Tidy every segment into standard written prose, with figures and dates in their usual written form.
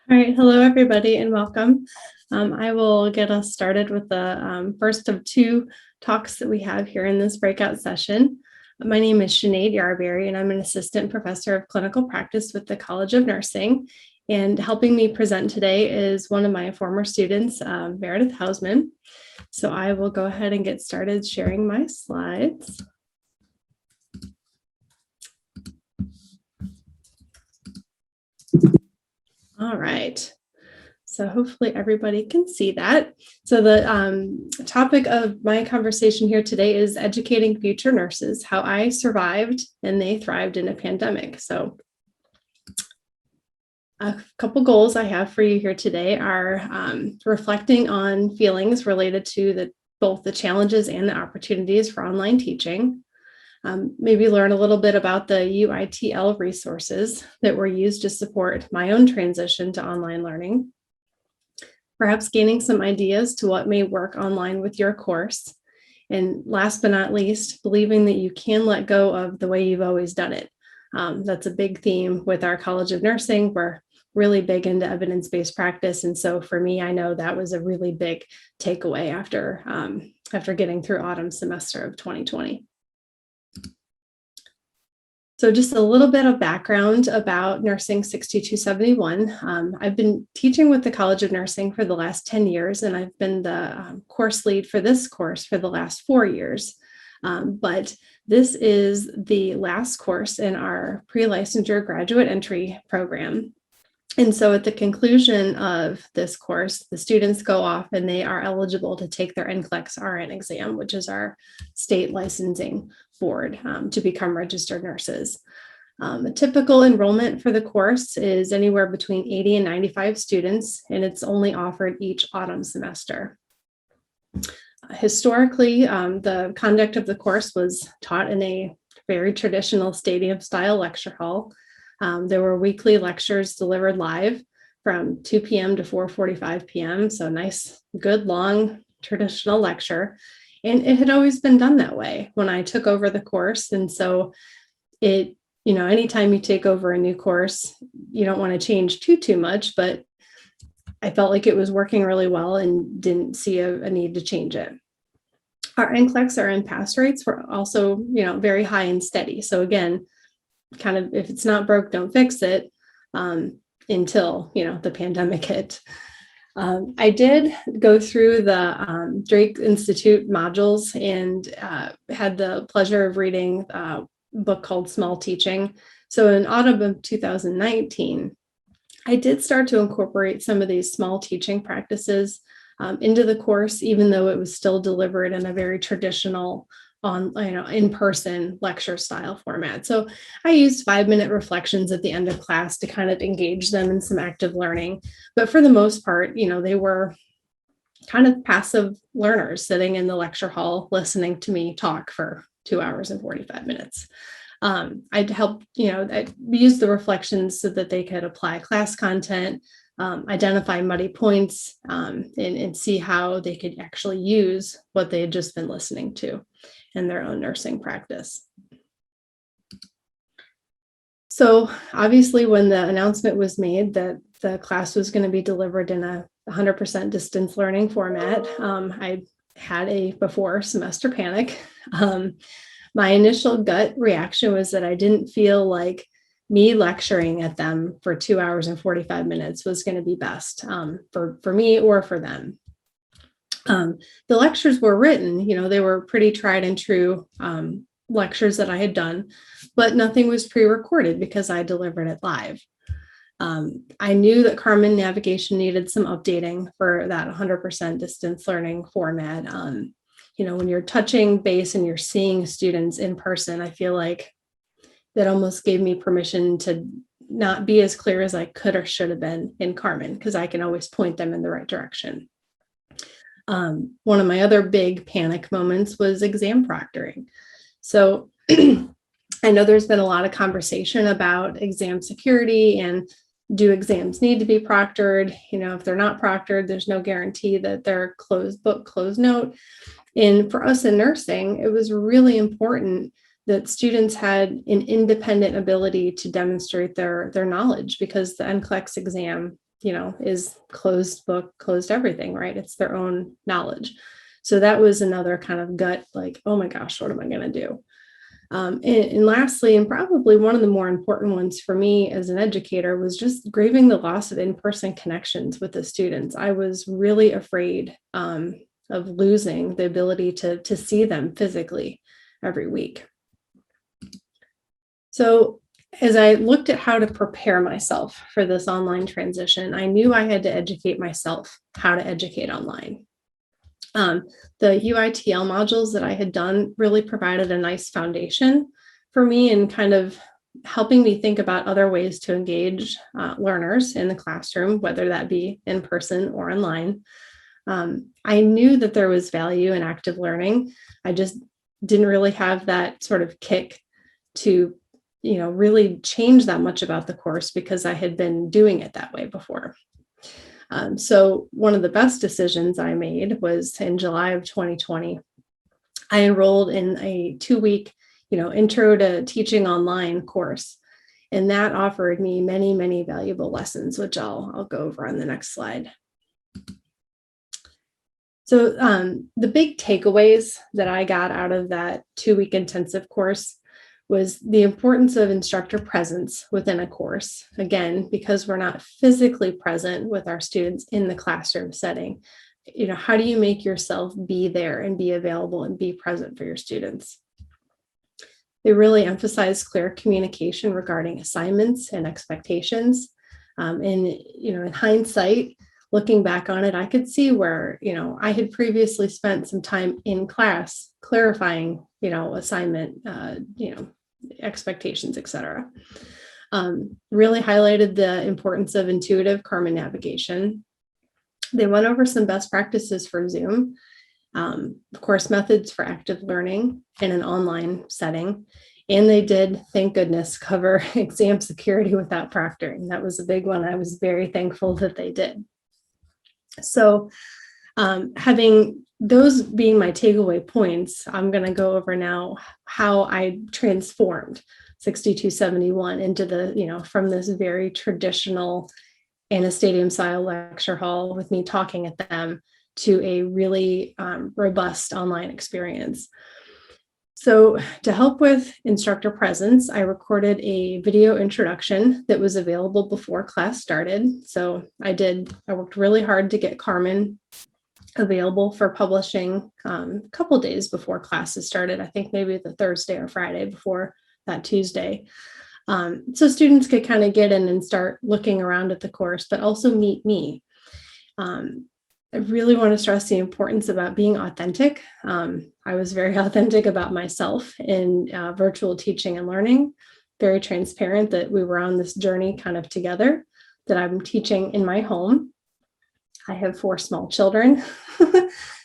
All right, hello everybody and welcome. I will get us started with the first of two talks that we have here in this breakout session. My name is Sinead Yarberry and I'm an assistant professor of clinical practice with the College of Nursing. And helping me present today is one of my former students, Meredith Hausman. So I will go ahead and get started sharing my slides. All right. So hopefully everybody can see that. So the topic of my conversation here today is educating future nurses, how I survived and they thrived in a pandemic. So a couple goals I have for you here today are reflecting on feelings related to both the challenges and the opportunities for online teaching. Maybe learn a little bit about the UITL resources that were used to support my own transition to online learning. Perhaps gaining some ideas to what may work online with your course. And last but not least, believing that you can let go of the way you've always done it. That's a big theme with our College of Nursing. We're really big into evidence-based practice. And so for me, I know that was a really big takeaway after getting through autumn semester of 2020. So just a little bit of background about Nursing 6271. I've been teaching with the College of Nursing for the last 10 years, and I've been the course lead for this course for the last 4 years. But this is the last course in our pre-licensure graduate entry program. And so at the conclusion of this course, the students go off and they are eligible to take their NCLEX RN exam, which is our state licensing board to become registered nurses. A typical enrollment for the course is anywhere between 80 and 95 students, and it's only offered each autumn semester. Historically, the conduct of the course was taught in a very traditional stadium-style lecture hall. There were weekly lectures delivered live from 2 p.m. to 4:45 p.m. So nice, good, long, traditional lecture. And it had always been done that way when I took over the course. And so anytime you take over a new course, you don't want to change too much, but I felt like it was working really well and didn't see a need to change it. Our NCLEX RN pass rates were also, very high and steady. So again, kind of, if it's not broke, don't fix it, until, the pandemic hit. I did go through the Drake Institute modules and had the pleasure of reading a book called Small Teaching. So in autumn of 2019, I did start to incorporate some of these small teaching practices into the course, even though it was still delivered in a very traditional in-person lecture style format. So I used 5-minute reflections at the end of class to kind of engage them in some active learning. But for the most part, they were kind of passive learners sitting in the lecture hall, listening to me talk for 2 hours and 45 minutes. I'd help, I used the reflections so that they could apply class content, identify muddy points, and see how they could actually use what they had just been listening to in their own nursing practice. So obviously when the announcement was made that the class was going to be delivered in a 100% distance learning format, I had a before semester panic. My initial gut reaction was that I didn't feel like me lecturing at them for 2 hours and 45 minutes was going to be best for me or for them. The lectures were written, they were pretty tried and true lectures that I had done, but nothing was pre-recorded because I delivered it live. I knew that Carmen navigation needed some updating for that 100% distance learning format. When you're touching base and you're seeing students in person, I feel like that almost gave me permission to not be as clear as I could or should have been in Carmen, because I can always point them in the right direction. One of my other big panic moments was exam proctoring. So I know there's been a lot of conversation about exam security and do exams need to be proctored? If they're not proctored, there's no guarantee that they're closed book, closed note. And for us in nursing, it was really important that students had an independent ability to demonstrate their knowledge, because the NCLEX exam is closed book, closed everything, right? It's their own knowledge. So that was another kind of gut, like, oh my gosh, what am I going to do? And lastly, and probably one of the more important ones for me as an educator, was just grieving the loss of in-person connections with the students. I was really afraid of losing the ability to see them physically every week. So as I looked at how to prepare myself for this online transition, I knew I had to educate myself how to educate online. The UITL modules that I had done really provided a nice foundation for me in kind of helping me think about other ways to engage learners in the classroom, whether that be in person or online. I knew that there was value in active learning. I just didn't really have that sort of kick to really change that much about the course because I had been doing it that way before. So one of the best decisions I made was in July of 2020. I enrolled in a 2-week, intro to teaching online course. And that offered me many, many valuable lessons, which I'll go over on the next slide. So the big takeaways that I got out of that 2-week intensive course was the importance of instructor presence within a course. Again, because we're not physically present with our students in the classroom setting, how do you make yourself be there and be available and be present for your students? They really emphasize clear communication regarding assignments and expectations. In hindsight, looking back on it, I could see where, I had previously spent some time in class clarifying, assignment, expectations, et cetera. Really highlighted the importance of intuitive Carmen navigation. They went over some best practices for Zoom, of course, methods for active learning in an online setting. And they did, thank goodness, cover exam security without proctoring. That was a big one. I was very thankful that they did. So having those being my takeaway points, I'm going to go over now how I transformed 6271 into from this very traditional in a stadium style lecture hall with me talking at them to a really robust online experience. So to help with instructor presence, I recorded a video introduction that was available before class started. So I worked really hard to get Carmen available for publishing a couple days before classes started. I think maybe the Thursday or Friday before that Tuesday. So students could kind of get in and start looking around at the course, but also meet me. I really want to stress the importance about being authentic. I was very authentic about myself in virtual teaching and learning, very transparent that we were on this journey kind of together, that I'm teaching in my home. I have 4 small children,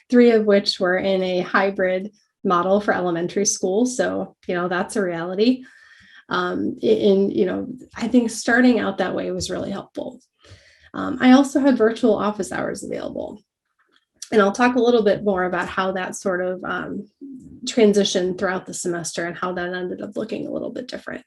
3 of which were in a hybrid model for elementary school. So, that's a reality. I think starting out that way was really helpful. I also had virtual office hours available. And I'll talk a little bit more about how that sort of transitioned throughout the semester and how that ended up looking a little bit different.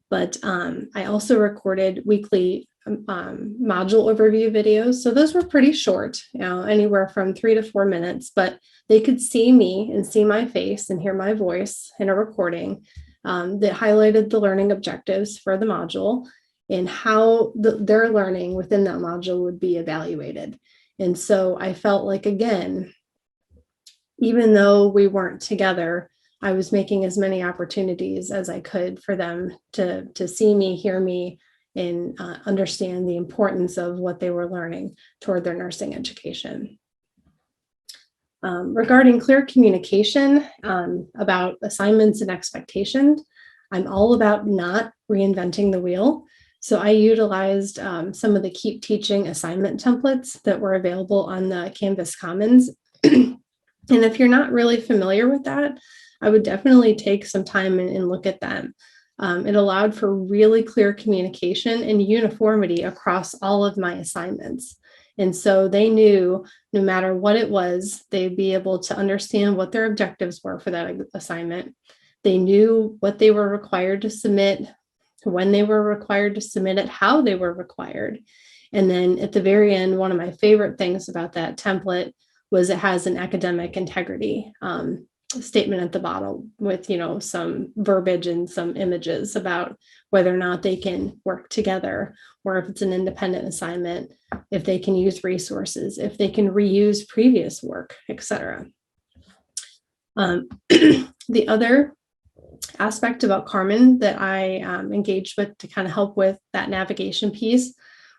But I also recorded weekly module overview videos. So those were pretty short, anywhere from 3 to 4 minutes, but they could see me and see my face and hear my voice in a recording that highlighted the learning objectives for the module and how their learning within that module would be evaluated. And so I felt like, again, even though we weren't together, I was making as many opportunities as I could for them to see me, hear me, and understand the importance of what they were learning toward their nursing education. Regarding clear communication about assignments and expectations, I'm all about not reinventing the wheel. So I utilized some of the Keep Teaching assignment templates that were available on the Canvas Commons. And if you're not really familiar with that, I would definitely take some time and look at them. It allowed for really clear communication and uniformity across all of my assignments. And so they knew no matter what it was, they'd be able to understand what their objectives were for that assignment. They knew what they were required to submit when they were required to submit it, how they were required. And then at the very end, one of my favorite things about that template was it has an academic integrity statement at the bottom with, some verbiage and some images about whether or not they can work together, or if it's an independent assignment, if they can use resources, if they can reuse previous work, etc. The other aspect about Carmen that I engaged with to kind of help with that navigation piece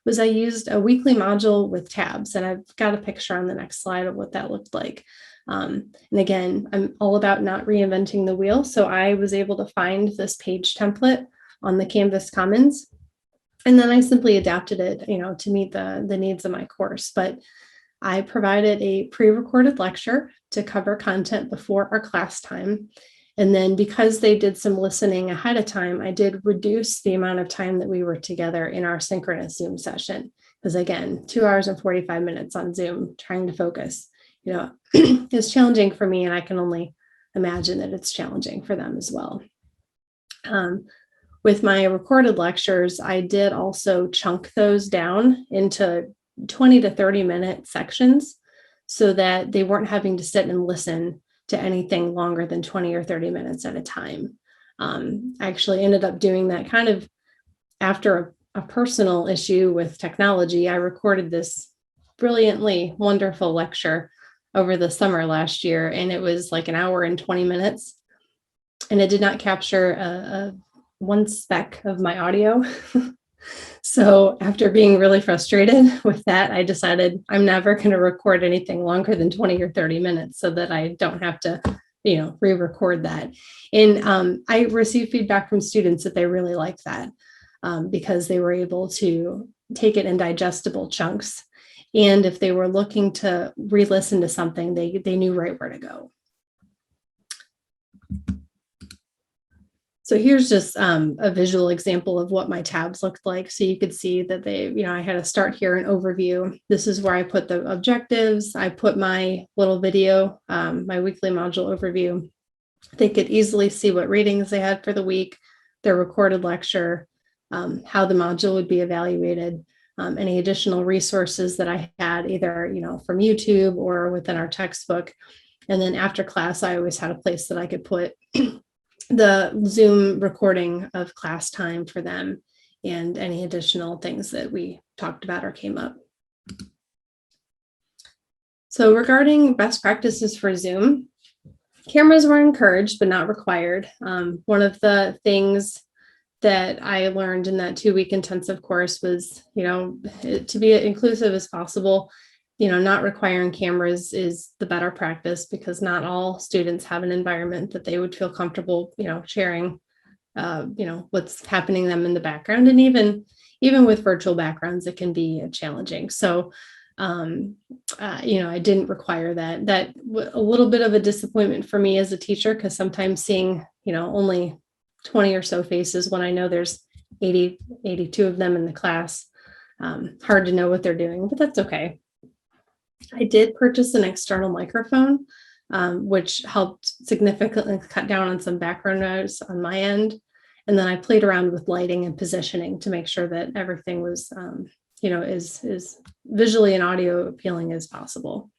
was I used a weekly module with tabs, and I've got a picture on the next slide of what that looked like. And again, I'm all about not reinventing the wheel. So I was able to find this page template on the Canvas Commons, and then I simply adapted it, to meet the needs of my course. But I provided a pre-recorded lecture to cover content before our class time. And then because they did some listening ahead of time, I did reduce the amount of time that we were together in our synchronous Zoom session. Because again, 2 hours and 45 minutes on Zoom, trying to focus, is challenging for me, and I can only imagine that it's challenging for them as well. With my recorded lectures, I did also chunk those down into 20 to 30 minute sections so that they weren't having to sit and listen to anything longer than 20 or 30 minutes at a time. I actually ended up doing that kind of after a personal issue with technology. I recorded this brilliantly wonderful lecture over the summer last year, and it was like an hour and 20 minutes, and it did not capture a one speck of my audio. So after being really frustrated with that, I decided I'm never going to record anything longer than 20 or 30 minutes so that I don't have to, re-record that. And I received feedback from students that they really liked that because they were able to take it in digestible chunks. And if they were looking to re-listen to something, they knew right where to go. So here's just a visual example of what my tabs looked like. So you could see that I had a start here, an overview. This is where I put the objectives. I put my little video, my weekly module overview. They could easily see what readings they had for the week, their recorded lecture, how the module would be evaluated, any additional resources that I had either, from YouTube or within our textbook. And then after class, I always had a place that I could put the Zoom recording of class time for them and any additional things that we talked about or came up. So regarding best practices for Zoom, cameras were encouraged but not required. One of the things that I learned in that 2-week intensive course was, to be as inclusive as possible. Not requiring cameras is the better practice because not all students have an environment that they would feel comfortable, sharing, what's happening to them in the background. And even with virtual backgrounds, it can be challenging. So, I didn't require that. That a little bit of a disappointment for me as a teacher, because sometimes seeing, only 20 or so faces when I know there's 80, 82 of them in the class, hard to know what they're doing, but that's okay. I did purchase an external microphone, which helped significantly cut down on some background noise on my end. And then I played around with lighting and positioning to make sure that everything was, as visually and audio appealing as possible.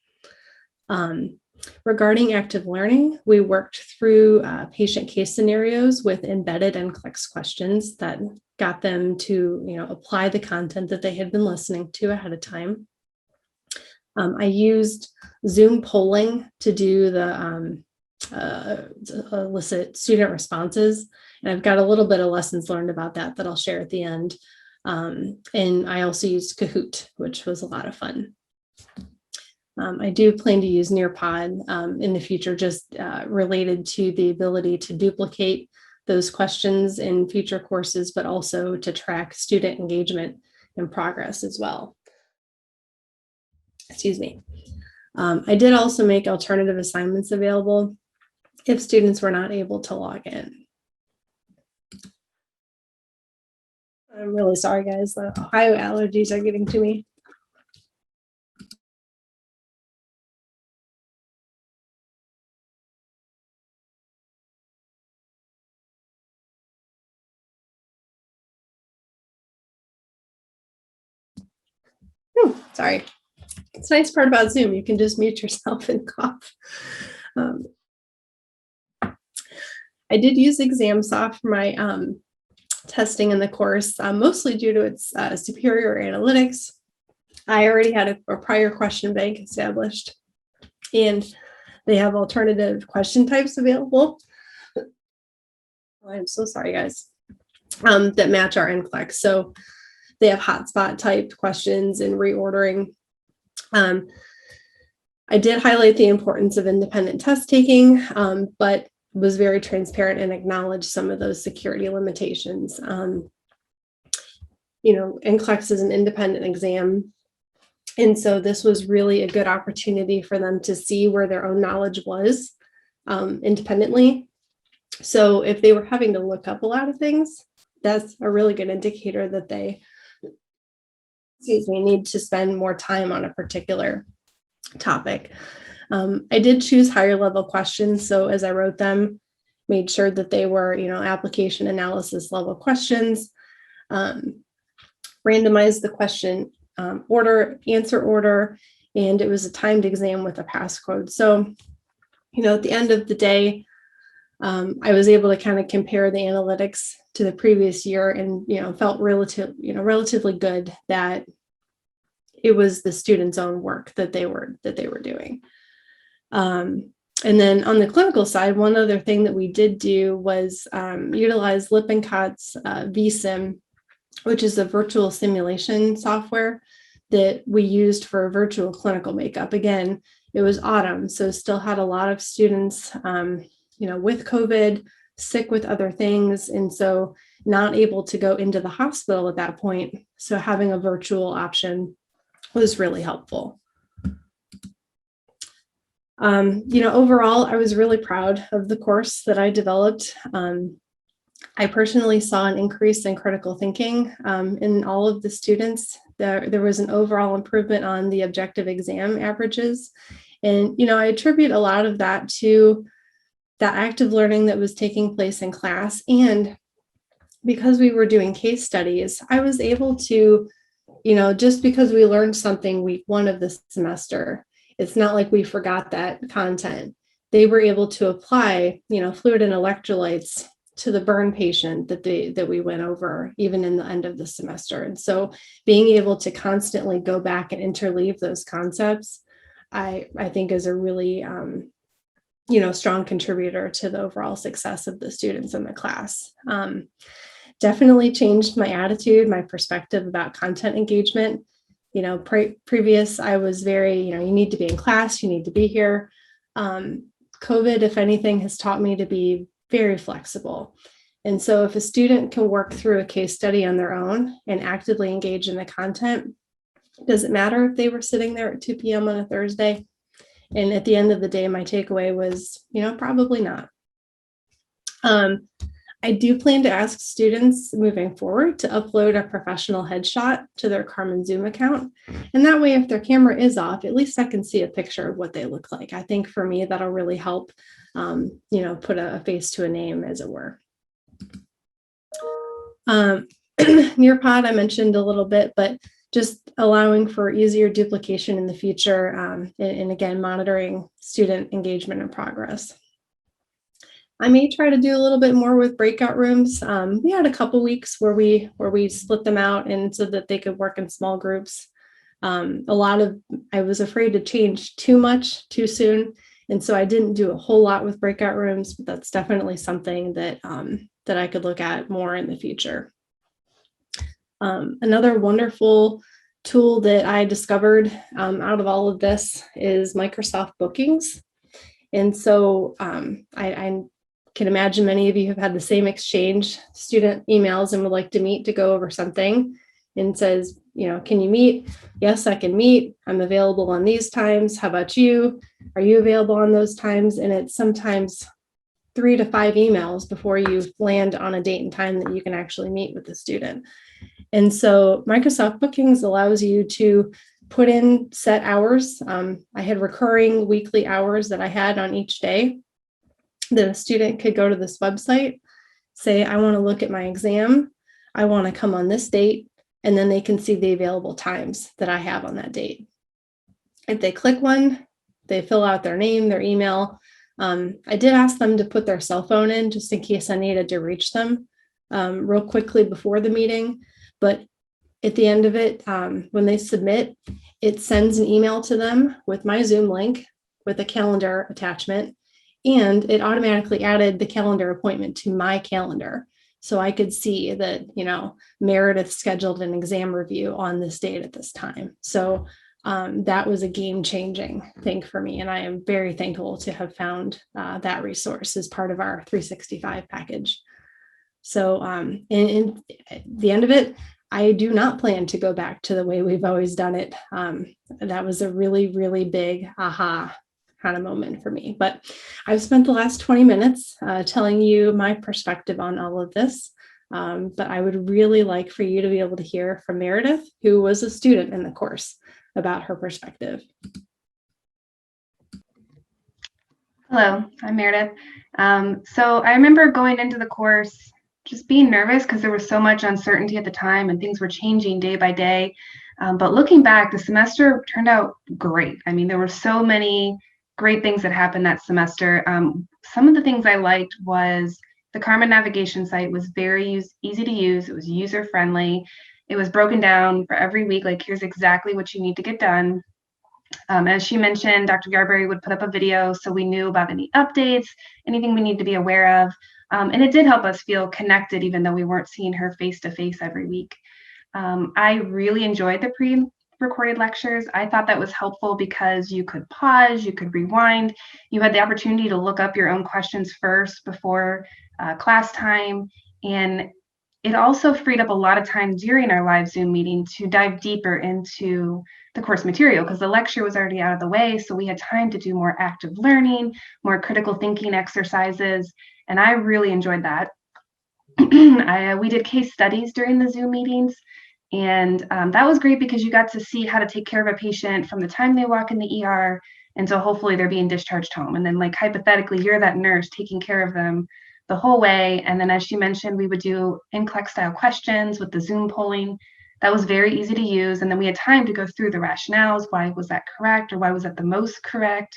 Regarding active learning, we worked through patient case scenarios with embedded NCLEX questions that got them to, apply the content that they had been listening to ahead of time. I used Zoom polling to do the elicit student responses. And I've got a little bit of lessons learned about that I'll share at the end. And I also used Kahoot, which was a lot of fun. I do plan to use Nearpod in the future, just related to the ability to duplicate those questions in future courses, but also to track student engagement and progress as well. Excuse me. I did also make alternative assignments available if students were not able to log in. I'm really sorry, guys. The Ohio allergies are getting to me. Sorry. It's a nice part about Zoom. You can just mute yourself and cough. Um, I did use ExamSoft for my testing in the course, mostly due to its superior analytics. I already had a prior question bank established, and they have alternative question types available. Oh, I'm so sorry, guys, that match our NCLEX. So they have hotspot type questions and reordering. I did highlight the importance of independent test taking, but was very transparent and acknowledged some of those security limitations. NCLEX is an independent exam. And so this was really a good opportunity for them to see where their own knowledge was independently. So if they were having to look up a lot of things, that's a really good indicator that they, need to spend more time on a particular topic. I did choose higher level questions. So as I wrote them, made sure that they were, application analysis level questions, randomized the question answer order, and it was a timed exam with a passcode. So, at the end of the day, I was able to kind of compare the analytics to the previous year and, felt relatively good that it was the students' own work that they were doing. And then on the clinical side, one other thing that we did do was utilize Lippincott's vSim, which is a virtual simulation software that we used for virtual clinical makeup. Again, it was autumn, so still had a lot of students, with COVID, sick with other things, and so not able to go into the hospital at that point. So having a virtual option was really helpful. Overall, I was really proud of the course that I developed. I personally saw an increase in critical thinking in all of the students. There was an overall improvement on the objective exam averages. And, I attribute a lot of that to that active learning that was taking place in class. And because we were doing case studies, I was able to, just because we learned something week 1 of the semester, it's not like we forgot that content. They were able to apply, fluid and electrolytes to the burn patient that we went over, even in the end of the semester. And so being able to constantly go back and interleave those concepts, I think is a really, strong contributor to the overall success of the students in the class. Definitely changed my attitude, my perspective about content engagement. Previous, I was very, you need to be in class, you need to be here. COVID, if anything, has taught me to be very flexible. And so if a student can work through a case study on their own and actively engage in the content, does it matter if they were sitting there at 2 p.m. on a Thursday? And at the end of the day, my takeaway was, probably not. I do plan to ask students moving forward to upload a professional headshot to their Carmen Zoom account. And that way, if their camera is off, at least I can see a picture of what they look like. I think for me, that'll really help, put a face to a name, as it were. Nearpod, I mentioned a little bit, but just allowing for easier duplication in the future, and again, monitoring student engagement and progress. I may try to do a little bit more with breakout rooms. We had a couple weeks where we split them out and so that they could work in small groups. I was afraid to change too much too soon, and so I didn't do a whole lot with breakout rooms, but that's definitely something that I could look at more in the future. Another wonderful tool that I discovered out of all of this is Microsoft Bookings. And so I can imagine many of you have had the same exchange, student emails and would like to meet to go over something, and says, can you meet? Yes, I can meet. I'm available on these times. How about you? Are you available on those times? And it's sometimes 3 to 5 emails before you land on a date and time that you can actually meet with the student. And so Microsoft Bookings allows you to put in set hours. I had recurring weekly hours that I had on each day. The student could go to this website, say, I want to look at my exam. I want to come on this date. and then they can see the available times that I have on that date. If they click one, they fill out their name, their email. I did ask them to put their cell phone in just in case I needed to reach them real quickly before the meeting. But at the end of it, when they submit, it sends an email to them with my Zoom link with a calendar attachment, and it automatically added the calendar appointment to my calendar. So I could see that, Meredith scheduled an exam review on this date at this time. So that was a game-changing thing for me. And I am very thankful to have found that resource as part of our 365 package. So in the end of it, I do not plan to go back to the way we've always done it. That was a really, really big aha kind of moment for me. But I've spent the last 20 minutes telling you my perspective on all of this. But I would really like for you to be able to hear from Meredith, who was a student in the course, about her perspective. Hello, I'm Meredith. So I remember going into the course just being nervous because there was so much uncertainty at the time and things were changing day by day. But looking back, the semester turned out great. I mean, there were so many great things that happened that semester. Some of the things I liked was the Carmen navigation site was very easy to use. It was user friendly. It was broken down for every week, like here's exactly what you need to get done. As she mentioned, Dr. Yarberry would put up a video so we knew about any updates, anything we need to be aware of. And it did help us feel connected, even though we weren't seeing her face to face every week. I really enjoyed the pre-recorded lectures. I thought that was helpful because you could pause, you could rewind, you had the opportunity to look up your own questions first before class time. And it also freed up a lot of time during our live Zoom meeting to dive deeper into the course material because the lecture was already out of the way. So we had time to do more active learning, more critical thinking exercises. And I really enjoyed that. We did case studies during the Zoom meetings. And that was great because you got to see how to take care of a patient from the time they walk in the ER until hopefully they're being discharged home. And then like hypothetically, you're that nurse taking care of them the whole way. And then as she mentioned, we would do NCLEX style questions with the Zoom polling. That was very easy to use. And then we had time to go through the rationales. Why was that correct? Or why was that the most correct?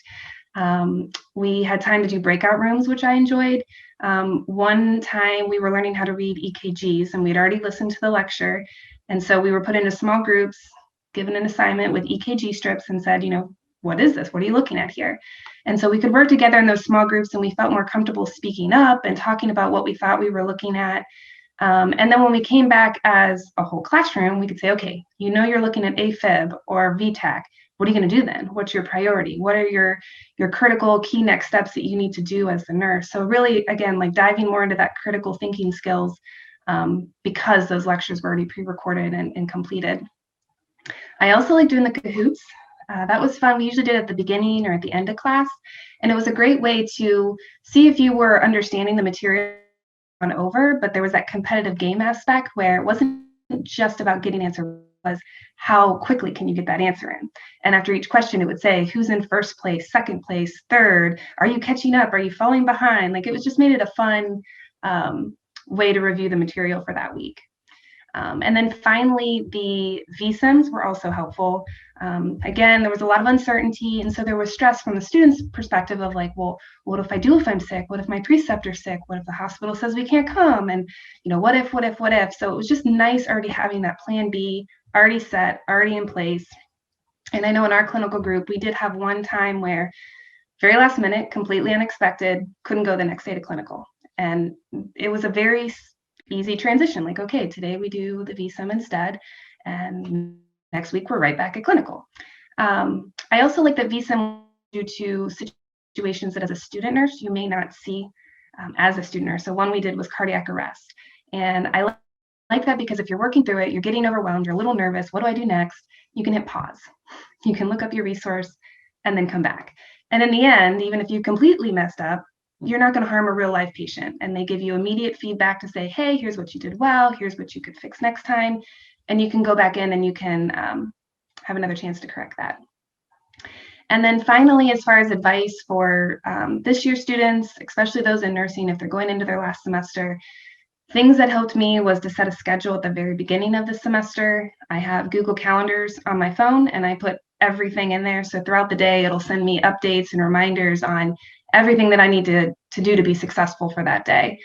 We had time to do breakout rooms, which I enjoyed. One time we were learning how to read EKGs and we'd already listened to the lecture. And so we were put into small groups, given an assignment with EKG strips and said, what is this? What are you looking at here? And so we could work together in those small groups and we felt more comfortable speaking up and talking about what we thought we were looking at. And then when we came back as a whole classroom, we could say, okay, you're looking at AFib or VTAC. What are you going to do then? What's your priority? What are your critical key next steps that you need to do as the nurse? So really, again, like diving more into that critical thinking skills because those lectures were already pre-recorded and completed. I also like doing the Kahoots. That was fun. We usually did it at the beginning or at the end of class. And it was a great way to see if you were understanding the material on over, but there was that competitive game aspect where it wasn't just about getting an answer, was how quickly can you get that answer in? And after each question, it would say, who's in first place, second place, third? Are you catching up? Are you falling behind? Like it was just made it a fun way to review the material for that week. And then finally, the VSIMs were also helpful. Again, there was a lot of uncertainty. And so there was stress from the students' perspective of like, well, what if I'm sick? What if my preceptor's sick? What if the hospital says we can't come? And, what if? So it was just nice already having that plan B already set, already in place. And I know in our clinical group, we did have one time where very last minute, completely unexpected, couldn't go the next day to clinical. And it was a very easy transition. Like, okay, today we do the VSIM instead, and next week we're right back at clinical. I also like that VSIM due to situations that as a student nurse, you may not see as a student nurse. So one we did was cardiac arrest. And I like that because if you're working through it, you're getting overwhelmed, you're a little nervous, what do I do next? You can hit pause. You can look up your resource and then come back. And in the end, even if you completely messed up, you're not going to harm a real life patient. And they give you immediate feedback to say, hey, here's what you did well, here's what you could fix next time. And you can go back in and you can have another chance to correct that. And then finally, as far as advice for this year's students, especially those in nursing, if they're going into their last semester, Things that helped me was to set a schedule at the very beginning of the semester. I have Google Calendars on my phone and I put everything in there. So throughout the day, it'll send me updates and reminders on everything that I need to do to be successful for that day.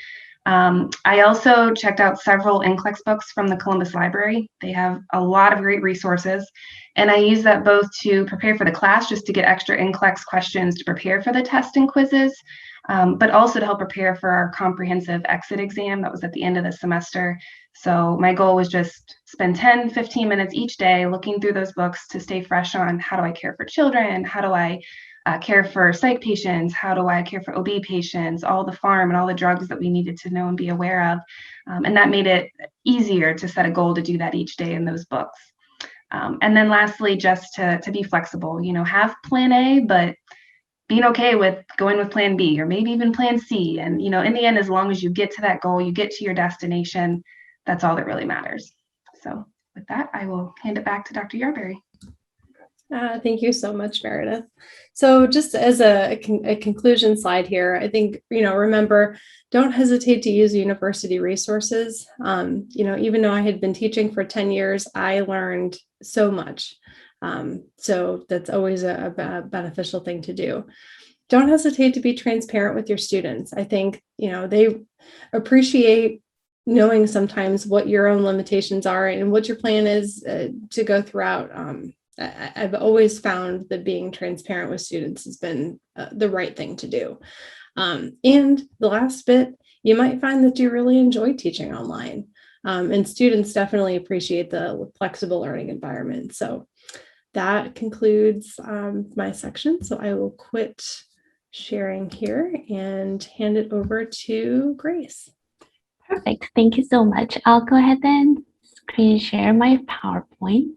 I also checked out several NCLEX books from the Columbus Library. They have a lot of great resources, and I use that both to prepare for the class, just to get extra NCLEX questions to prepare for the test and quizzes, but also to help prepare for our comprehensive exit exam that was at the end of the semester. So my goal was just spend 10, 15 minutes each day looking through those books to stay fresh on how do I care for children, how do I care for psych patients, how do I care for OB patients, all the pharm and all the drugs that we needed to know and be aware of. And that made it easier to set a goal to do that each day in those books. And then lastly, just to be flexible, have plan A, but being okay with going with plan B or maybe even plan C. And, in the end, as long as you get to that goal, you get to your destination, that's all that really matters. So with that, I will hand it back to Dr. Yarberry. Thank you so much, Meredith. So just as a conclusion slide here, I think, remember, don't hesitate to use university resources. Even though I had been teaching for 10 years, I learned so much. So that's always a beneficial thing to do. Don't hesitate to be transparent with your students. I think, they appreciate knowing sometimes what your own limitations are and what your plan is to go throughout. I've always found that being transparent with students has been the right thing to do. And the last bit, you might find that you really enjoy teaching online. And students definitely appreciate the flexible learning environment. So that concludes my section. So I will quit sharing here and hand it over to Grace. Perfect. Thank you so much. I'll go ahead and screen share my PowerPoint.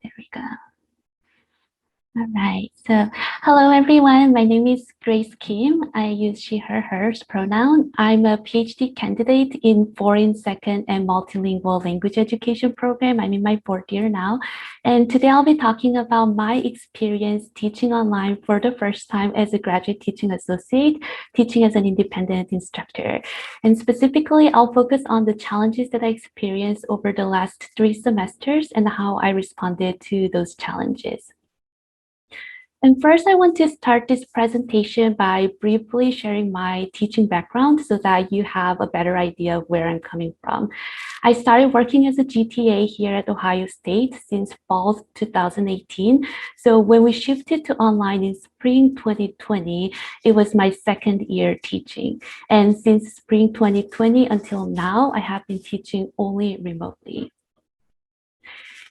There we go. All right. So hello, everyone. My name is Grace Kim. I use she, her, hers pronoun. I'm a PhD candidate in foreign second and multilingual language education program. I'm in my 4th year now. And today I'll be talking about my experience teaching online for the first time as a graduate teaching associate, teaching as an independent instructor. And specifically, I'll focus on the challenges that I experienced over the last 3 semesters and how I responded to those challenges. And first, I want to start this presentation by briefly sharing my teaching background so that you have a better idea of where I'm coming from. I started working as a GTA here at Ohio State since fall 2018. So when we shifted to online in spring 2020, it was my 2nd year teaching. And since spring 2020 until now, I have been teaching only remotely.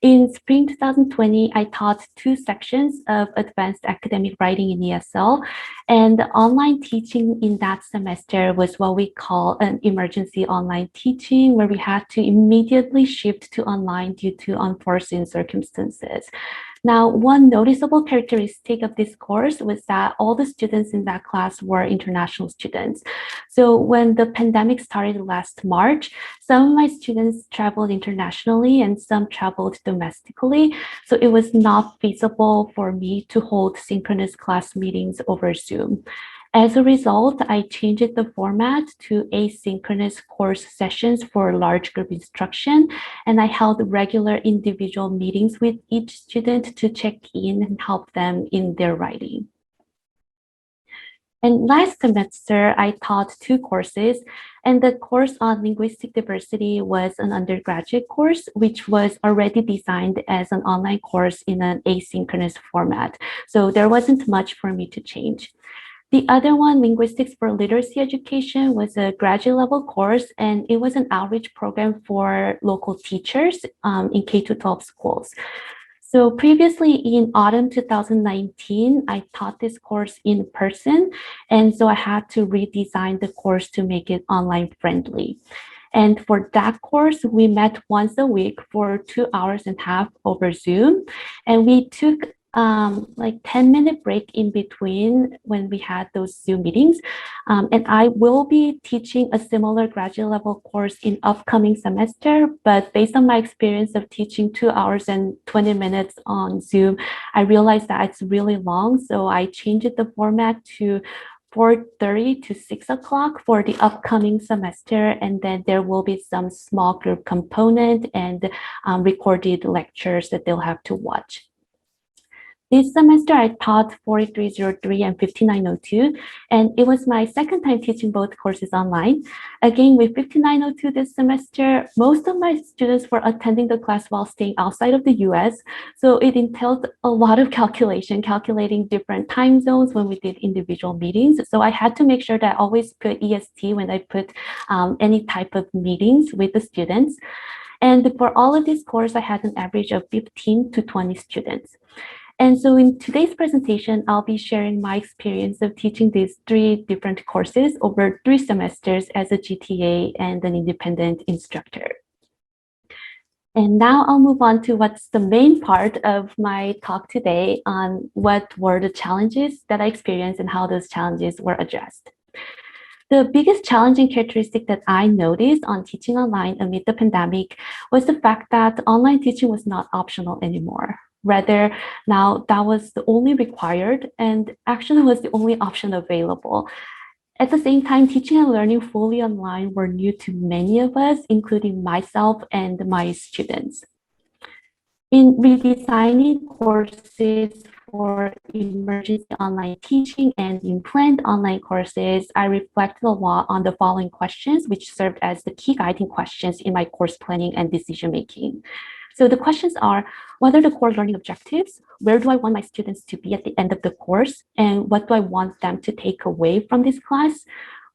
In spring 2020, I taught 2 sections of advanced academic writing in ESL, and the online teaching in that semester was what we call an emergency online teaching, where we had to immediately shift to online due to unforeseen circumstances. Now, one noticeable characteristic of this course was that all the students in that class were international students. So when the pandemic started last March, some of my students traveled internationally and some traveled domestically. So it was not feasible for me to hold synchronous class meetings over Zoom. As a result, I changed the format to asynchronous course sessions for large group instruction, and I held regular individual meetings with each student to check in and help them in their writing. And last semester, I taught 2 courses, and the course on linguistic diversity was an undergraduate course, which was already designed as an online course in an asynchronous format. So there wasn't much for me to change. The other one, Linguistics for Literacy Education, was a graduate level course, and it was an outreach program for local teachers in K-12 schools. So previously in autumn 2019, I taught this course in person, and so I had to redesign the course to make it online friendly. And for that course, we met once a week for 2.5 hours over Zoom, and we took like 10-minute break in between when we had those Zoom meetings. And I will be teaching a similar graduate level course in upcoming semester, but based on my experience of teaching 2 hours and 20 minutes on Zoom, I realized that it's really long. So I changed the format to 4:30 to 6 o'clock for the upcoming semester, and then there will be some small group component and recorded lectures that they'll have to watch. This semester, I taught 4303 and 5902, and it was my second time teaching both courses online. Again, with 5902 this semester, most of my students were attending the class while staying outside of the US, so it entailed a lot of calculating different time zones when we did individual meetings. So I had to make sure that I always put EST when I put any type of meetings with the students. And for all of this course, I had an average of 15 to 20 students. And so in today's presentation, I'll be sharing my experience of teaching these 3 different courses over 3 semesters as a GTA and an independent instructor. And now I'll move on to what's the main part of my talk today on what were the challenges that I experienced and how those challenges were addressed. The biggest challenging characteristic that I noticed on teaching online amid the pandemic was the fact that online teaching was not optional anymore. Rather, now that was the only required and actually was the only option available. At the same time, teaching and learning fully online were new to many of us, including myself and my students. In redesigning courses for emergency online teaching and in planned online courses, I reflected a lot on the following questions, which served as the key guiding questions in my course planning and decision making. So the questions are, what are the core learning objectives? Where do I want my students to be at the end of the course? And what do I want them to take away from this class?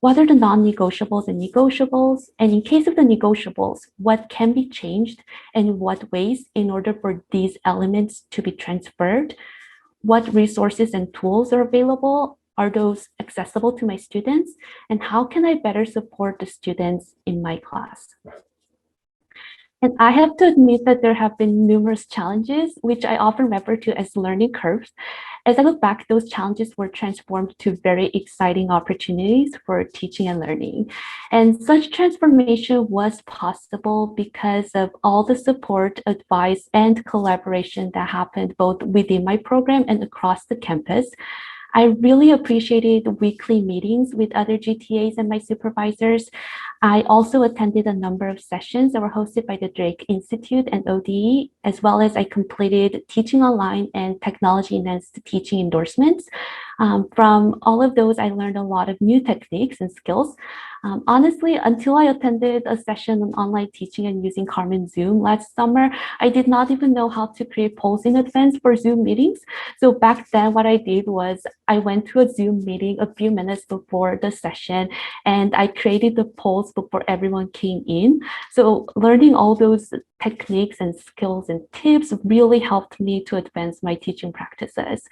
What are the non-negotiables and negotiables? And in case of the negotiables, what can be changed and in what ways in order for these elements to be transferred? What resources and tools are available? Are those accessible to my students? And how can I better support the students in my class? And I have to admit that there have been numerous challenges, which I often refer to as learning curves. As I look back, those challenges were transformed to very exciting opportunities for teaching and learning. And such transformation was possible because of all the support, advice, and collaboration that happened both within my program and across the campus. I really appreciated weekly meetings with other GTAs and my supervisors. I also attended a number of sessions that were hosted by the Drake Institute and ODE, as well as I completed teaching online and technology-enhanced teaching endorsements. From all of those, I learned a lot of new techniques and skills. Honestly, until I attended a session on online teaching and using Carmen Zoom last summer, I did not even know how to create polls in advance for Zoom meetings. So back then, what I did was I went to a Zoom meeting a few minutes before the session, and I created the polls before everyone came in. So learning all those techniques and skills and tips really helped me to advance my teaching practices.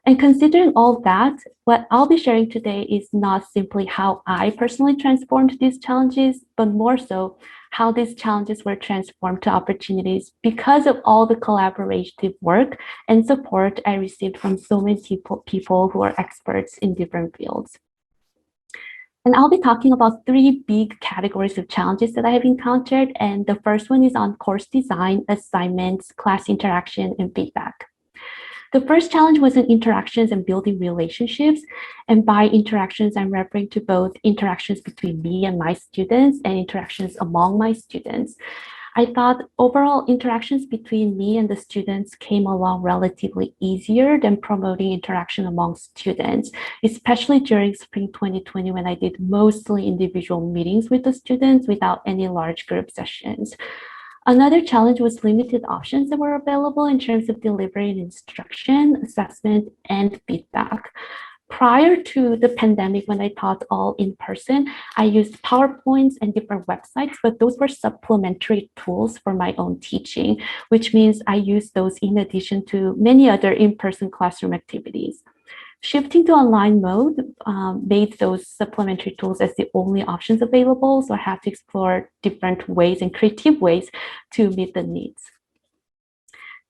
And considering all that, what I'll be sharing today is not simply how I personally transformed these challenges, but more so how these challenges were transformed to opportunities because of all the collaborative work and support I received from so many people who are experts in different fields. And I'll be talking about 3 big categories of challenges that I have encountered. And the first one is on course design, assignments, class interaction, and feedback. The first challenge was in interactions and building relationships. And by interactions, I'm referring to both interactions between me and my students and interactions among my students. I thought overall interactions between me and the students came along relatively easier than promoting interaction among students, especially during spring 2020 when I did mostly individual meetings with the students without any large group sessions. Another challenge was limited options that were available in terms of delivery and instruction, assessment, and feedback. Prior to the pandemic, when I taught all in person, I used PowerPoints and different websites, but those were supplementary tools for my own teaching, which means I used those in addition to many other in-person classroom activities. Shifting to online mode made those supplementary tools as the only options available, so I had to explore different ways and creative ways to meet the needs.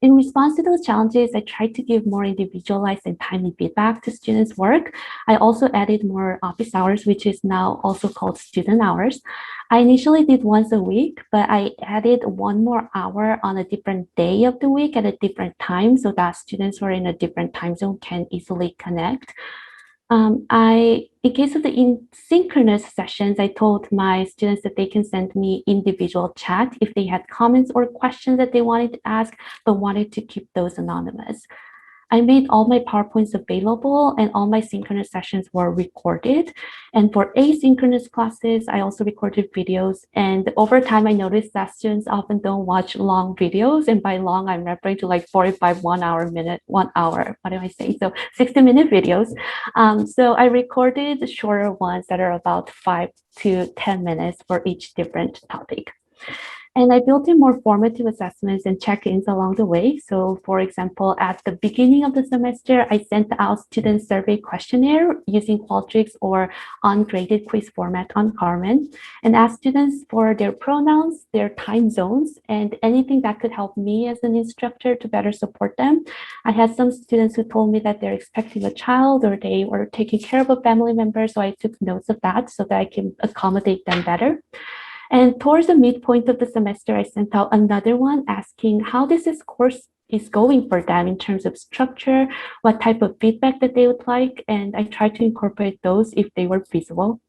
In response to those challenges, I tried to give more individualized and timely feedback to students' work. I also added more office hours, which is now also called student hours. I initially did once a week, but I added 1 more hour on a different day of the week at a different time so that students who are in a different time zone can easily connect. In case of the asynchronous sessions, I told my students that they can send me individual chat if they had comments or questions that they wanted to ask, but wanted to keep those anonymous. I made all my PowerPoints available and all my synchronous sessions were recorded. And for asynchronous classes, I also recorded videos. And over time, I noticed that students often don't watch long videos. And by long, I'm referring to like 45, 1 hour, minute, 1 hour, what am I saying? So 60-minute videos. So I recorded shorter ones that are about 5 to 10 minutes for each different topic. And I built in more formative assessments and check-ins along the way. So for example, at the beginning of the semester, I sent out student survey questionnaire using Qualtrics or ungraded quiz format on Carmen and asked students for their pronouns, their time zones, and anything that could help me as an instructor to better support them. I had some students who told me that they're expecting a child or they were taking care of a family member. So I took notes of that so that I can accommodate them better. And towards the midpoint of the semester, I sent out another one asking how this course is going for them in terms of structure, what type of feedback that they would like, and I tried to incorporate those if they were feasible.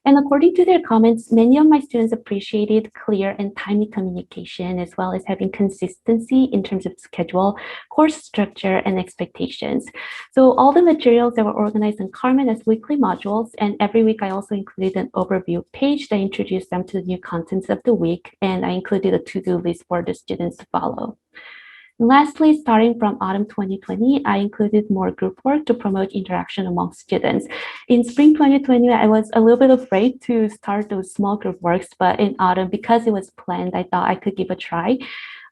And according to their comments, many of my students appreciated clear and timely communication, as well as having consistency in terms of schedule, course structure, and expectations. So all the materials that were organized in Carmen as weekly modules, and every week I also included an overview page that introduced them to the new contents of the week, and I included a to-do list for the students to follow. Lastly, starting from autumn 2020, I included more group work to promote interaction among students. In spring 2020, I was a little bit afraid to start those small group works, but in autumn, because it was planned, I thought I could give a try.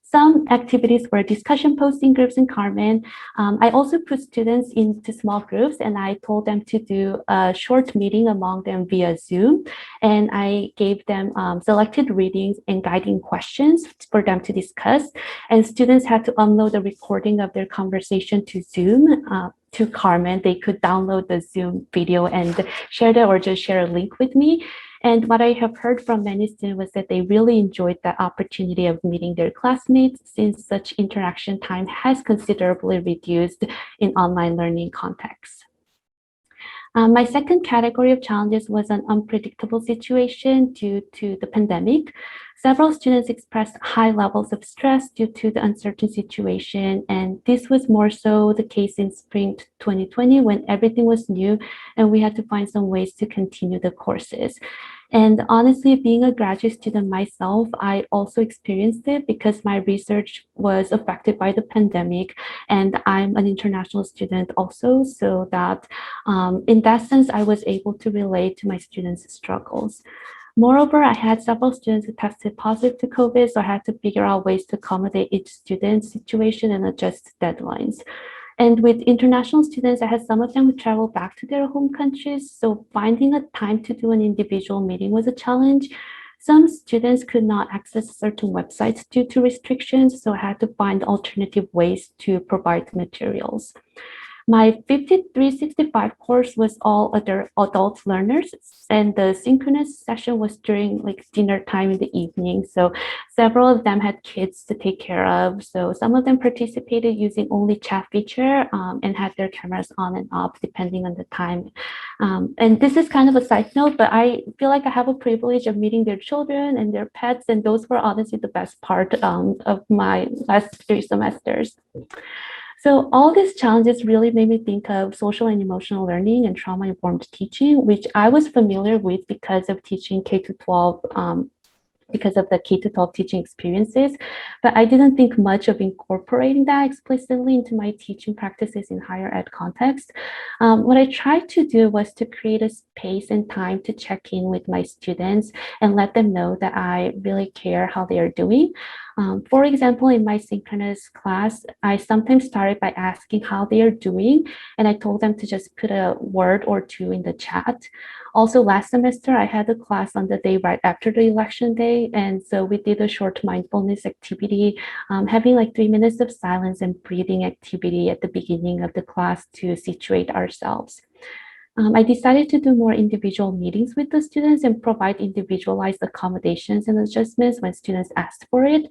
Some activities were discussion posting groups in Carmen. I also put students into small groups and I told them to do a short meeting among them via Zoom. And I gave them selected readings and guiding questions for them to discuss. And students had to upload a recording of their conversation to Zoom. To Carmen, they could download the Zoom video and share that or just share a link with me. And what I have heard from many students was that they really enjoyed the opportunity of meeting their classmates since such interaction time has considerably reduced in online learning contexts. My second category of challenges was an unpredictable situation due to the pandemic. Several students expressed high levels of stress due to the uncertain situation, and this was more so the case in spring 2020 when everything was new and we had to find some ways to continue the courses. And honestly, being a graduate student myself, I also experienced it because my research was affected by the pandemic and I'm an international student also. So that in that sense, I was able to relate to my students' struggles. Moreover, I had several students who tested positive to COVID, so I had to figure out ways to accommodate each student's situation and adjust deadlines. And with international students, I had some of them who travel back to their home countries. So finding a time to do an individual meeting was a challenge. Some students could not access certain websites due to restrictions, so I had to find alternative ways to provide materials. My 5365 course was all other adult learners, and the synchronous session was during like dinner time in the evening. So several of them had kids to take care of. So some of them participated using only chat feature and had their cameras on and off depending on the time. And this is kind of a side note, but I feel like I have a privilege of meeting their children and their pets, and those were honestly the best part of my last 3 semesters. So all these challenges really made me think of social and emotional learning and trauma-informed teaching, which I was familiar with because of teaching K-12, because of the K-12 teaching experiences, but I didn't think much of incorporating that explicitly into my teaching practices in higher ed context. What I tried to do was to create a space and time to check in with my students and let them know that I really care how they are doing. For example, in my synchronous class, I sometimes started by asking how they are doing, and I told them to just put a word or two in the chat. Also, last semester, I had a class on the day right after the election day, and so we did a short mindfulness activity, having like 3 minutes of silence and breathing activity at the beginning of the class to situate ourselves. I decided to do more individual meetings with the students and provide individualized accommodations and adjustments when students asked for it.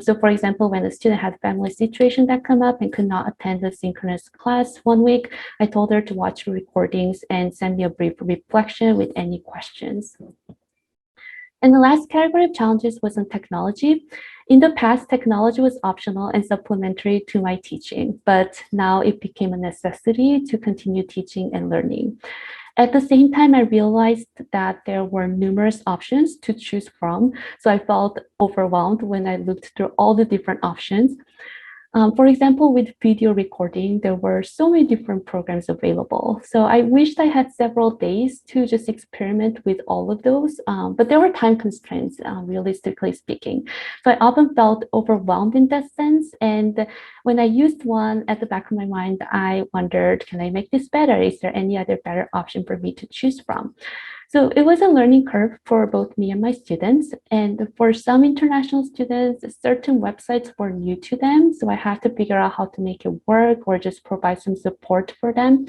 So for example, when a student had family situation that come up and could not attend the synchronous class one week, I told her to watch recordings and send me a brief reflection with any questions. And the last category of challenges was on technology. In the past, technology was optional and supplementary to my teaching, but now it became a necessity to continue teaching and learning. At the same time, I realized that there were numerous options to choose from, so I felt overwhelmed when I looked through all the different options. For example, with video recording, there were so many different programs available. So I wished I had several days to just experiment with all of those, but there were time constraints, realistically speaking. So I often felt overwhelmed in that sense. And when I used one at the back of my mind, I wondered, can I make this better? Is there any other better option for me to choose from? So it was a learning curve for both me and my students. And for some international students, certain websites were new to them. So I had to figure out how to make it work or just provide some support for them.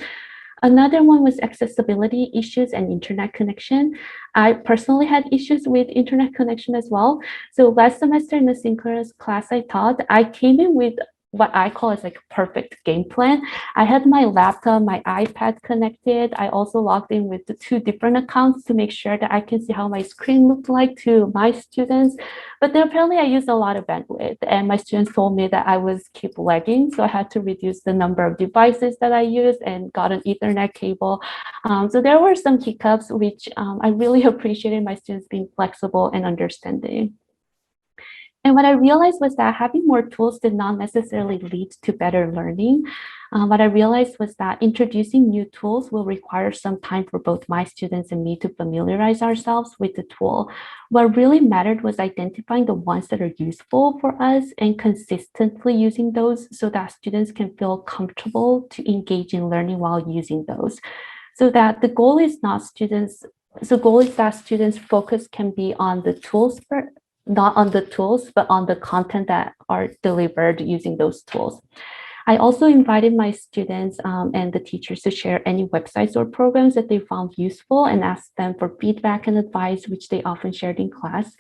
Another one was accessibility issues and internet connection. I personally had issues with internet connection as well. So last semester in the synchronous class I taught, I came in with what I call as like a perfect game plan. I had my laptop, my iPad connected. I also logged in with the 2 different accounts to make sure that I can see how my screen looked like to my students. But then apparently I used a lot of bandwidth and my students told me that I was keep lagging. So I had to reduce the number of devices that I used and got an Ethernet cable. So there were some hiccups, which I really appreciated my students being flexible and understanding. And what I realized was that having more tools did not necessarily lead to better learning. What I realized was that introducing new tools will require some time for both my students and me to familiarize ourselves with the tool. What really mattered was identifying the ones that are useful for us and consistently using those so that students can feel comfortable to engage in learning while using those. So that the goal is not students, so goal is that students' focus can be on the tools not on the tools, but on the content that are delivered using those tools. I also invited my students and the teachers to share any websites or programs that they found useful and asked them for feedback and advice, which they often shared in class.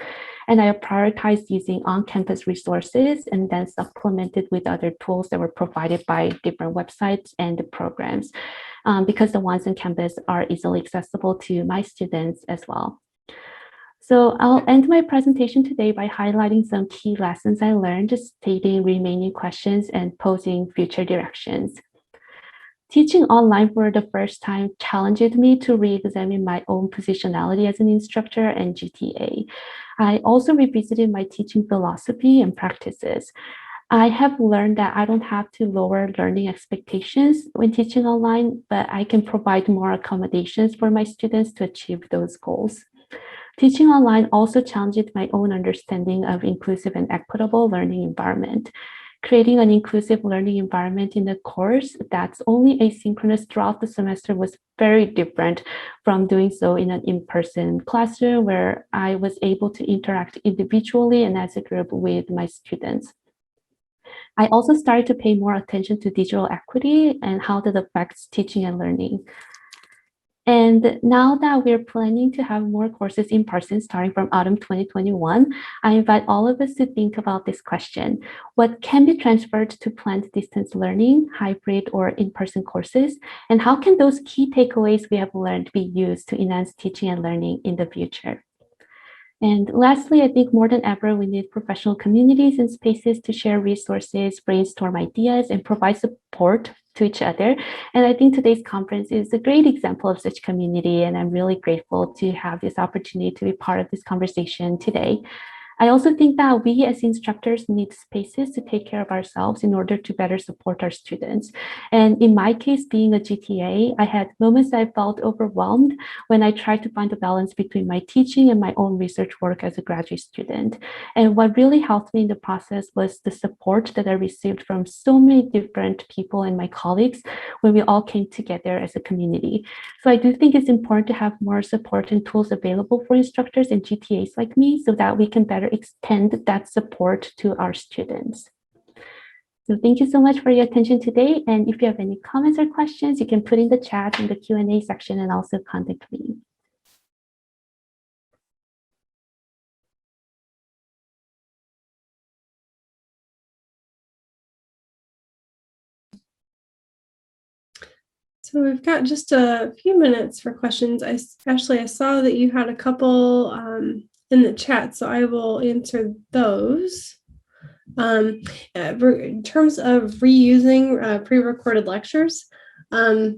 And I prioritized using on-campus resources and then supplemented with other tools that were provided by different websites and the programs, because the ones on campus are easily accessible to my students as well. So I'll end my presentation today by highlighting some key lessons I learned, stating remaining questions and posing future directions. Teaching online for the first time challenged me to re-examine my own positionality as an instructor and GTA. I also revisited my teaching philosophy and practices. I have learned that I don't have to lower learning expectations when teaching online, but I can provide more accommodations for my students to achieve those goals. Teaching online also challenged my own understanding of inclusive and equitable learning environment. Creating an inclusive learning environment in a course that's only asynchronous throughout the semester was very different from doing so in an in-person classroom where I was able to interact individually and as a group with my students. I also started to pay more attention to digital equity and how that affects teaching and learning. And now that we're planning to have more courses in person starting from autumn 2021, I invite all of us to think about this question. What can be transferred to planned distance learning, hybrid or in-person courses? And how can those key takeaways we have learned be used to enhance teaching and learning in the future? And lastly, I think more than ever, we need professional communities and spaces to share resources, brainstorm ideas, and provide support to each other. And I think today's conference is a great example of such community, and I'm really grateful to have this opportunity to be part of this conversation today. I also think that we as instructors need spaces to take care of ourselves in order to better support our students. And in my case, being a GTA, I had moments that I felt overwhelmed when I tried to find a balance between my teaching and my own research work as a graduate student. And what really helped me in the process was the support that I received from so many different people and my colleagues when we all came together as a community. So I do think it's important to have more support and tools available for instructors and GTAs like me so that we can better extend that support to our students. So thank you so much for your attention today. And if you have any comments or questions, you can put in the chat in the Q&A section and also contact me. So we've got just a few minutes for questions. Ashley, I saw that you had a couple in the chat, so I will answer those. In terms of reusing pre-recorded lectures, I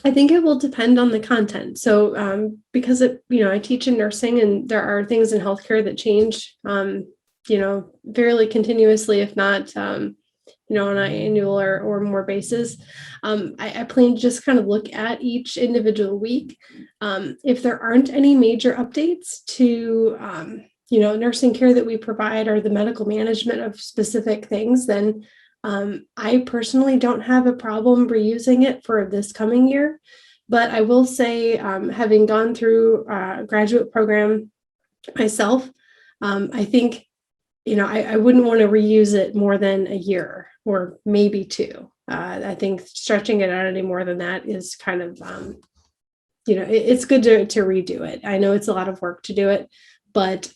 think it will depend on the content. So because I teach in nursing, and there are things in healthcare that change, fairly continuously, if not, on an annual or more basis. I plan to just kind of look at each individual week. If there aren't any major updates to, nursing care that we provide or the medical management of specific things, then I personally don't have a problem reusing it for this coming year. But I will say, having gone through a graduate program myself, I think, I wouldn't want to reuse it more than a year or maybe two. I think stretching it out any more than that is kind of, it's good to redo it. I know it's a lot of work to do it, but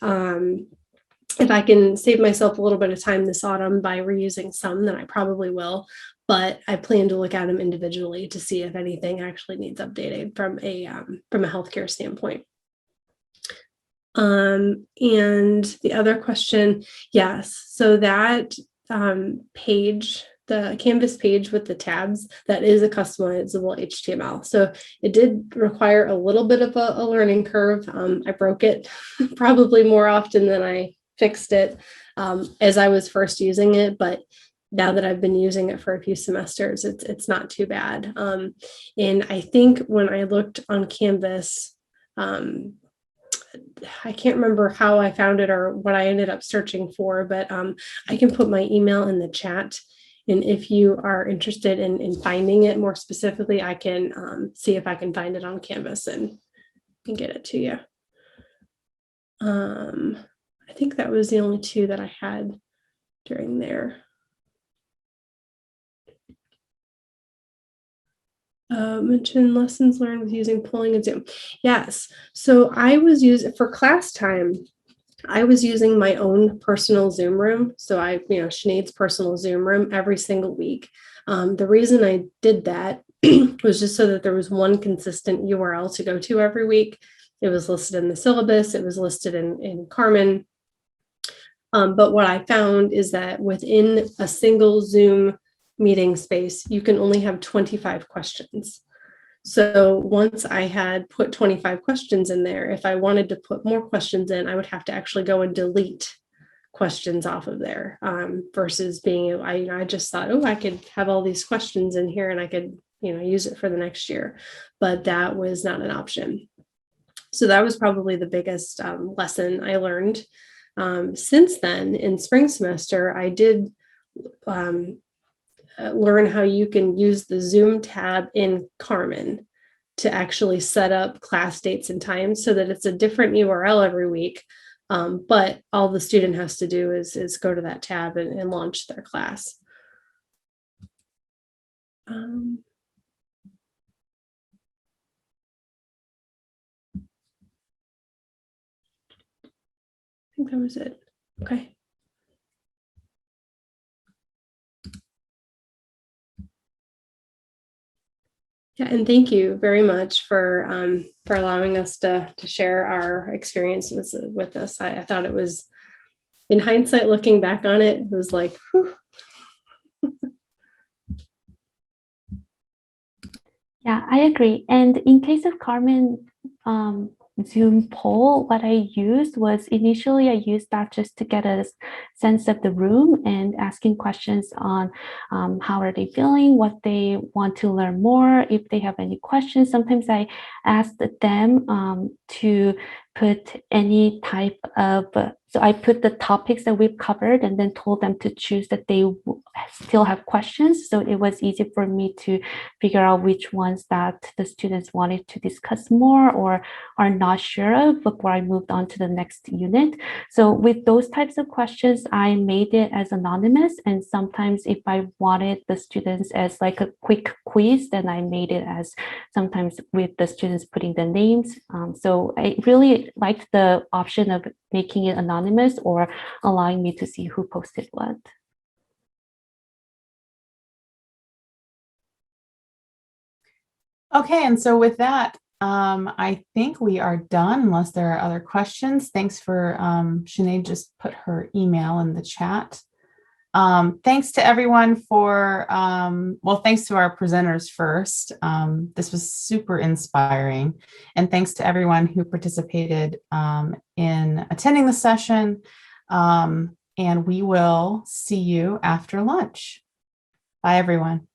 if I can save myself a little bit of time this autumn by reusing some, then I probably will. But I plan to look at them individually to see if anything actually needs updated from a healthcare standpoint. And the other question, yes. So that page, the Canvas page with the tabs, that is a customizable HTML. So it did require a little bit of a learning curve. I broke it probably more often than I fixed it as I was first using it, but now that I've been using it for a few semesters, it's not too bad. And I think when I looked on Canvas, I can't remember how I found it or what I ended up searching for, but I can put my email in the chat. And if you are interested in finding it more specifically, I can see if I can find it on Canvas and get it to you. I think that was the only two that I had during there. Mention lessons learned with using polling and Zoom. Yes. So I was using for class time. I was using my own personal Zoom room. So Sinead's personal Zoom room every single week. The reason I did that was just so that there was one consistent URL to go to every week. It was listed in the syllabus. It was listed in Carmen. But what I found is that within a single Zoom meeting space, you can only have 25 questions. So once I had put 25 questions in there, if I wanted to put more questions in, I would have to actually go and delete questions off of there versus being, I just thought, I could have all these questions in here and I could, use it for the next year, but that was not an option. So that was probably the biggest lesson I learned. Since then, in spring semester, I did learn how you can use the Zoom tab in Carmen to actually set up class dates and times so that it's a different URL every week. But all the student has to do is go to that tab and launch their class. I think that was it. Okay. Yeah, and thank you very much for allowing us to share our experiences with this. I thought it was, in hindsight, looking back on it, it was like, whew. Yeah, I agree. And in case of Carmen Zoom poll, what I used was initially I used that just to get a sense of the room and asking questions on how are they feeling, what they want to learn more, if they have any questions. Sometimes I asked them to put any type of, so I put the topics that we've covered and then told them to choose that they still have questions. So it was easy for me to figure out which ones that the students wanted to discuss more or are not sure of before I moved on to the next unit. So with those types of questions, I made it as anonymous, and sometimes if I wanted the students as like a quick quiz, then I made it as sometimes with the students putting the names. So I really liked the option of making it anonymous or allowing me to see who posted what. Okay, and so with that, I think we are done unless there are other questions. Thanks for Sinead just put her email in the chat. Thanks to everyone for, well, thanks to our presenters first. This was super inspiring. And thanks to everyone who participated in attending the session. And we will see you after lunch. Bye, everyone.